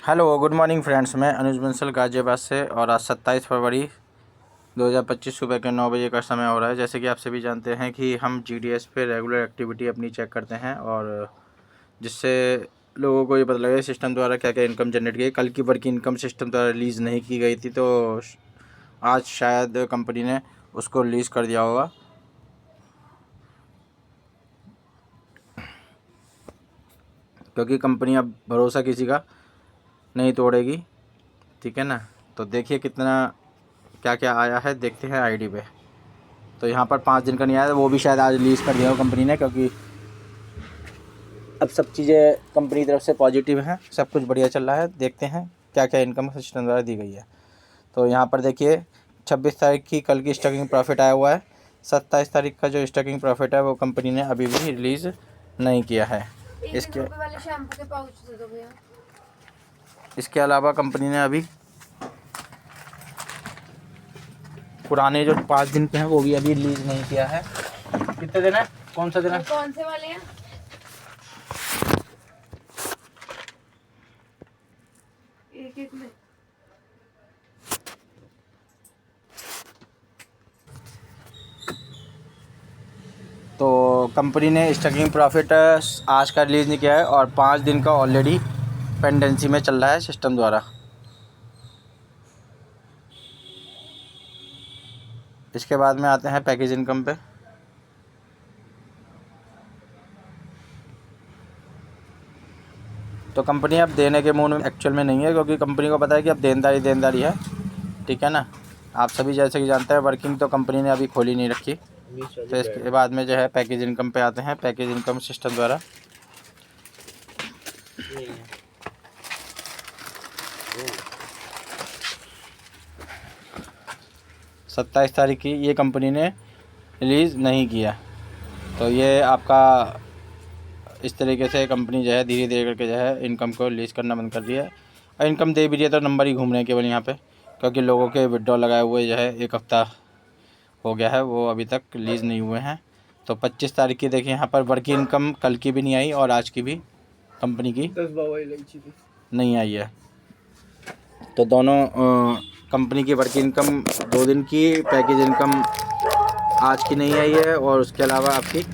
Hello good morning friends. मैं अनुज बंसल गाजियाबाद से और आज 27 फरवरी 2025 सुबह के 9 बजे का समय हो रहा है। जैसे कि आप सभी जानते हैं कि हम जीडीएस पे रेगुलर एक्टिविटी अपनी चेक करते हैं और जिससे लोगों को ये पता लगे सिस्टम द्वारा क्या क्या इनकम जनरेट की। कल की वर्क इनकम सिस्टम द्वारा रिलीज़ नहीं की गई थी, तो आज शायद कंपनी ने उसको रिलीज़ कर दिया होगा। क्योंकि कंपनी अब भरोसा किसी का नहीं तोड़ेगी, ठीक है ना। तो देखिए कितना क्या क्या आया है, देखते हैं आईडी पे। तो यहाँ पर 5 दिन का नहीं आया, वो भी शायद आज रिलीज़ कर दिया हो कंपनी ने, क्योंकि अब सब चीज़ें कंपनी की तरफ से पॉजिटिव हैं, सब कुछ बढ़िया चल रहा है। देखते हैं क्या क्या इनकम सिस्टम द्वारा दी गई है। तो यहाँ पर देखिए 26 तारीख की कल की स्टॉकिंग प्रॉफिट आया हुआ है। 27 तारीख का जो स्टॉकिंग प्रॉफिट है वो कंपनी ने अभी भी रिलीज़ नहीं किया है। इसके अलावा कंपनी ने अभी पुराने जो 5 दिन के हैं वो भी अभी रिलीज़ नहीं किया है। कितने दिन है, कौन सा दिन है, कौन से वाले हैं? एक में तो कंपनी ने स्टॉकिंग प्रॉफिट आज का रिलीज़ नहीं किया है और 5 दिन का ऑलरेडी पेंडेंसी में चल रहा है सिस्टम द्वारा। इसके बाद में आते हैं पैकेज इनकम पे। तो कंपनी अब देने के मूड में एक्चुअल में नहीं है, क्योंकि कंपनी को पता है कि अब देनदारी है, ठीक है ना। आप सभी जैसे कि जानते हैं वर्किंग तो कंपनी ने अभी खोली नहीं रखी। तो इसके बाद में जो है पैकेज इनकम पे आते हैं। पैकेज इनकम सिस्टम द्वारा 27 तारीख की ये कंपनी ने रिलीज़ नहीं किया। तो ये आपका इस तरीके से कंपनी जो है धीरे धीरे करके जो है इनकम को रिलीज़ करना बंद कर दिया है। और इनकम दे भी रही है तो नंबर ही घूम रहे हैं केवल यहाँ पे, क्योंकि लोगों के विड्रॉ लगाए हुए जो है 1 हफ़्ता हो गया है, वो अभी तक रिलीज़ नहीं हुए हैं। तो 25 तारीख की देखिए यहाँ पर वर्क इनकम कल की भी नहीं आई और आज की भी कंपनी की नहीं आई है। तो दोनों कंपनी की वर्क इनकम 2 दिन की, पैकेज इनकम आज की नहीं आई है और उसके अलावा आपकी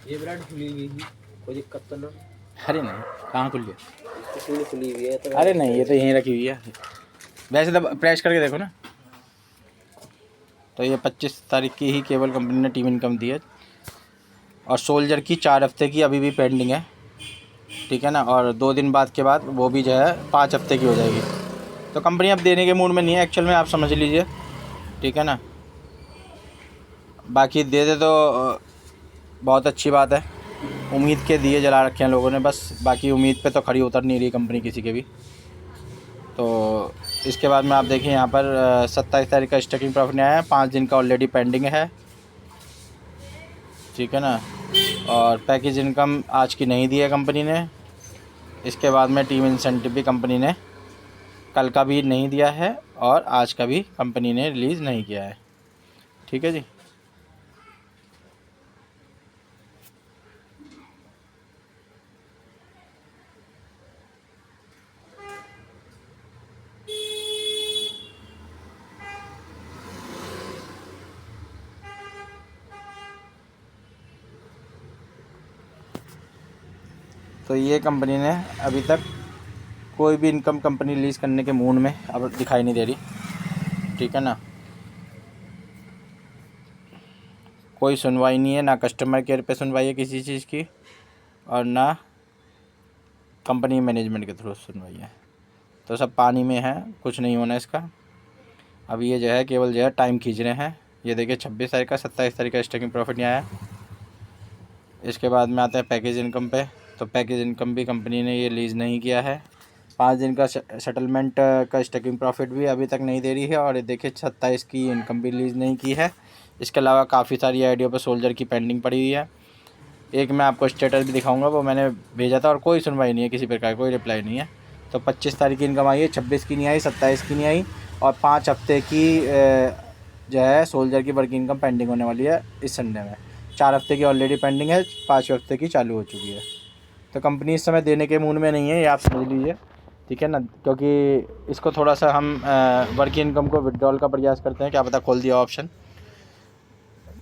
ये ब्रेड खुली हुई थी, कोई दिक्कत तो नहीं? अरे नहीं, कहाँ खुली है? कितनी खुली हुई है तो? अरे नहीं, ये तो यहीं रखी हुई है। वैसे तो प्रेस करके देखो ना। तो ये 25 तारीख की ही केवल कंपनी ने टीम इनकम दी है और सोल्जर की 4 हफ्ते की अभी भी पेंडिंग है, ठीक है ना। और 2 दिन बाद के बाद वो भी जो है 5 हफ्ते की हो जाएगी। तो कंपनी अब देने के मूड में नहीं है एक्चुअल में, आप समझ लीजिए, ठीक है ना। बाकी दे दे तो बहुत अच्छी बात है। उम्मीद के दिए जला रखे हैं लोगों ने, बस बाकी उम्मीद पे तो खड़ी उतर नहीं रही कंपनी किसी के भी। तो इसके बाद में आप देखिए यहाँ पर 27 तारीख का स्टॉकिंग प्रॉफिट नहीं आया है, 5 दिन का ऑलरेडी पेंडिंग है, ठीक है ना। और पैकेज इनकम आज की नहीं दी है कंपनी ने। इसके बाद में टीम इंसेंटिव भी कंपनी ने कल का भी नहीं दिया है और आज का भी कंपनी ने रिलीज़ नहीं किया है, ठीक है जी। तो ये कंपनी ने अभी तक कोई भी इनकम कंपनी रिलीज़ करने के मूड में अब दिखाई नहीं दे रही, ठीक है ना। कोई सुनवाई नहीं है, ना कस्टमर केयर पे सुनवाई है किसी चीज़ की और ना कंपनी मैनेजमेंट के थ्रू सुनवाई है। तो सब पानी में है, कुछ नहीं होना इसका। अब ये जो है केवल जो है टाइम खींच रहे हैं। ये देखिए 26 तारीख का 27 तारीख का स्टॉकिंग प्रॉफिट नहीं आया। इसके बाद में आते हैं पैकेज इनकम पे। तो पैकेज इनकम भी कंपनी ने ये लीज़ नहीं किया है। 5 दिन का सेटलमेंट का स्टैकिंग प्रॉफिट भी अभी तक नहीं दे रही है। और ये देखिए 27 की इनकम भी लीज़ नहीं की है। इसके अलावा काफ़ी सारी आईडियों पर सोल्जर की पेंडिंग पड़ी हुई है। एक मैं आपको स्टेटस भी दिखाऊंगा, वो मैंने भेजा था और कोई सुनवाई नहीं है, किसी प्रकार कोई रिप्लाई नहीं है। तो 25 तारीख की इनकम आई है, 26 की नहीं आई, 27 की नहीं आई और 5 हफ्ते की जो है सोल्जर की वर्किंग इनकम पेंडिंग होने वाली है इस संडे में। 4 हफ्ते की ऑलरेडी पेंडिंग है, 5वें हफ्ते की चालू हो चुकी है। तो कंपनी इस समय देने के मूड में नहीं है, ये आप समझ लीजिए, ठीक है ना। क्योंकि इसको थोड़ा सा हम वर्किंग इनकम को विड्रॉल का प्रयास करते हैं, क्या पता खोल दिया ऑप्शन।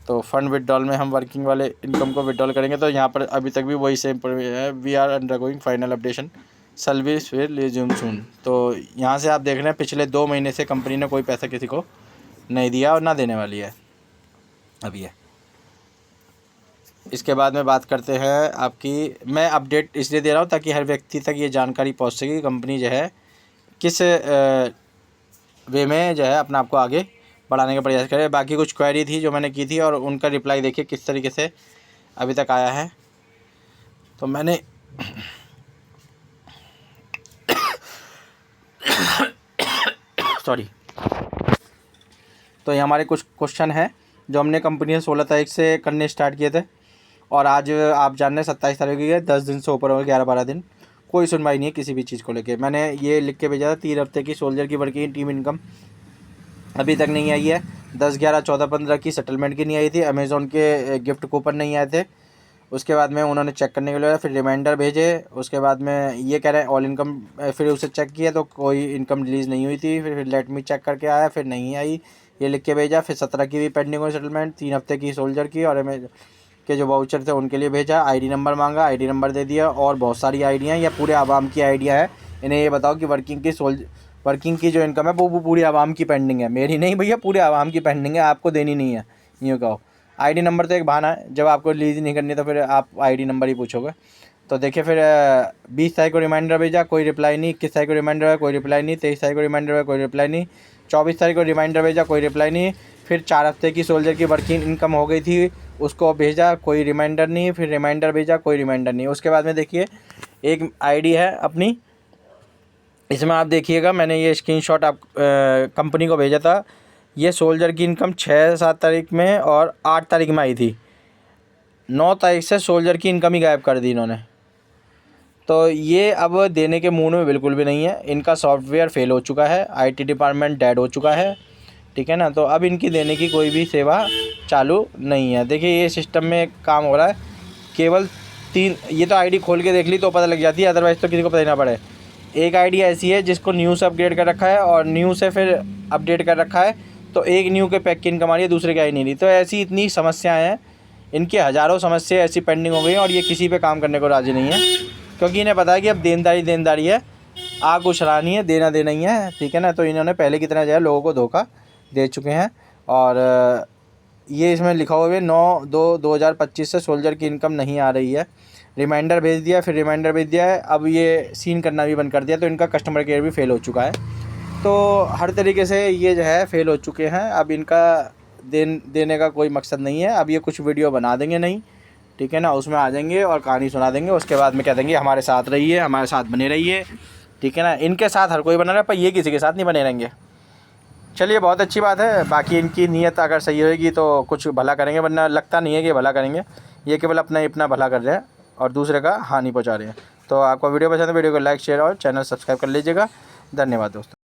तो फंड विड्रॉल में हम वर्किंग वाले इनकम को विड्रॉल करेंगे। तो यहाँ पर अभी तक भी वही सेम है, we are undergoing final updation, service will resume soon. तो यहाँ से आप देख रहे हैं पिछले 2 महीने से कंपनी ने कोई पैसा किसी को नहीं दिया और ना देने वाली है अभी है। इसके बाद में बात करते हैं आपकी, मैं अपडेट इसलिए दे रहा हूँ ताकि हर व्यक्ति तक ये जानकारी पहुँच सके कंपनी जो है किस वे में जो है अपना आपको आगे बढ़ाने का प्रयास करें। बाकी कुछ क्वेरी थी जो मैंने की थी और उनका रिप्लाई देखिए किस तरीके से अभी तक आया है। तो मैंने सॉरी, तो ये हमारे कुछ क्वेश्चन हैं जो हमने कंपनी से 16 तारीख से करने स्टार्ट किए थे और आज आप जान रहे हैं 27 तारीख की है, 10 दिन से ऊपर हो गए, 11-12 दिन, कोई सुनवाई नहीं है किसी भी चीज़ को लेके। मैंने ये लिख के भेजा था 3 हफ्ते की सोल्जर की वर्किंग टीम इनकम अभी तक नहीं आई है। 10, 11, 14, 15 की सेटलमेंट की नहीं आई थी। अमेज़ॉन के गिफ्ट कूपन नहीं आए थे। उसके बाद में उन्होंने चेक करने के लिए फिर रिमाइंडर भेजे। उसके बाद में ये कह रहे हैं ऑल इनकम, फिर उसे चेक किया तो कोई इनकम रिलीज़ नहीं हुई थी। फिर लेट मी चेक करके आया, फिर नहीं आई, ये लिख के भेजा। फिर 17 की भी पेंडिंग हुई सेटलमेंट, 3 हफ्ते की सोल्जर की, और के जो वाउचर थे उनके लिए भेजा। आईडी नंबर मांगा, आईडी नंबर दे दिया। और बहुत सारी आइडियाँ, या पूरे आवाम की आइडिया है। इन्हें ये बताओ कि वर्किंग की जो इनकम है वो पूरी आवाम की पेंडिंग है, मेरी नहीं भैया, पूरे आवाम की पेंडिंग है, आपको देनी नहीं है। यूँ कहो, आईडी नंबर तो एक बहाना है, जब आपको रिलीज़ नहीं करनी तो फिर आप आईडी नंबर ही पूछोगे। तो देखिए फिर 20 तारीख को रिमाइंडर भेजा, कोई रिप्लाई नहीं। 21 तारीख को रिमाइंडर है, कोई रिप्लाई नहीं। 23 तारीख को रिमाइंडर है, कोई रिप्लाई नहीं। 24 तारीख को रिमाइंडर भेजा, कोई रिप्लाई नहीं। फिर 4 हफ्ते की सोल्जर की वर्किंग इनकम हो गई थी, उसको भेजा, कोई रिमाइंडर नहीं। फिर रिमाइंडर भेजा, कोई रिमाइंडर नहीं। उसके बाद में देखिए एक आईडी है अपनी, इसमें आप देखिएगा, मैंने ये स्क्रीनशॉट आप कंपनी को भेजा था। ये सोल्जर की इनकम 6-7 तारीख में और 8 तारीख में आई थी। 9 तारीख से सोल्जर की इनकम ही गायब कर दी इन्होंने। तो ये अब देने के मूड में बिल्कुल भी नहीं है। इनका सॉफ्टवेयर फेल हो चुका है, आईटी डिपार्टमेंट डेड हो चुका है, ठीक है ना। तो अब इनकी देने की कोई भी सेवा चालू नहीं है। देखिए ये सिस्टम में काम हो रहा है, केवल 3, ये तो आईडी खोल के देख ली तो पता लग जाती है, अदरवाइज़ तो किसी को पता ही ना पड़े। एक आईडी ऐसी है जिसको न्यू से अपग्रेड कर रखा है और न्यू से फिर अपडेट कर रखा है, तो एक न्यू के पैक की इनकम आ रही है, दूसरे की आई नहीं रही। तो ऐसी इतनी समस्याएं हैं, इनकी हज़ारों समस्याएं ऐसी पेंडिंग हो गई हैं और ये किसी पे काम करने को राज़ी नहीं है, क्योंकि इन्हें पता है कि अब देनदारी है, आग उछलानी है, देना ही है, ठीक है ना। तो इन्होंने पहले की तरह जो है लोगों को धोखा दे चुके हैं। और ये इसमें लिखा हुआ है 9/2/2025 से सोल्जर की इनकम नहीं आ रही है। रिमाइंडर भेज दिया, फिर रिमाइंडर भेज दिया है, अब ये सीन करना भी बंद कर दिया। तो इनका कस्टमर केयर भी फेल हो चुका है। तो हर तरीके से ये जो है फेल हो चुके हैं। अब इनका देने का कोई मकसद नहीं है। अब ये कुछ वीडियो बना देंगे नहीं, ठीक है ना, उसमें आ जाएंगे और कहानी सुना देंगे। उसके बाद में कह देंगे हमारे साथ रहिए, हमारे साथ बने रहिए, ठीक है ना। इनके साथ हर कोई बना रहा है, पर ये किसी के साथ नहीं बने रहेंगे। चलिए बहुत अच्छी बात है। बाकी इनकी नीयत अगर सही होगी तो कुछ भला करेंगे, वरना लगता नहीं है कि भला करेंगे। ये केवल अपना भला कर रहे हैं और दूसरे का हानि पहुंचा रहे हैं। तो आपको वीडियो पसंद है, वीडियो को लाइक, शेयर और चैनल सब्सक्राइब कर लीजिएगा। धन्यवाद दोस्तों।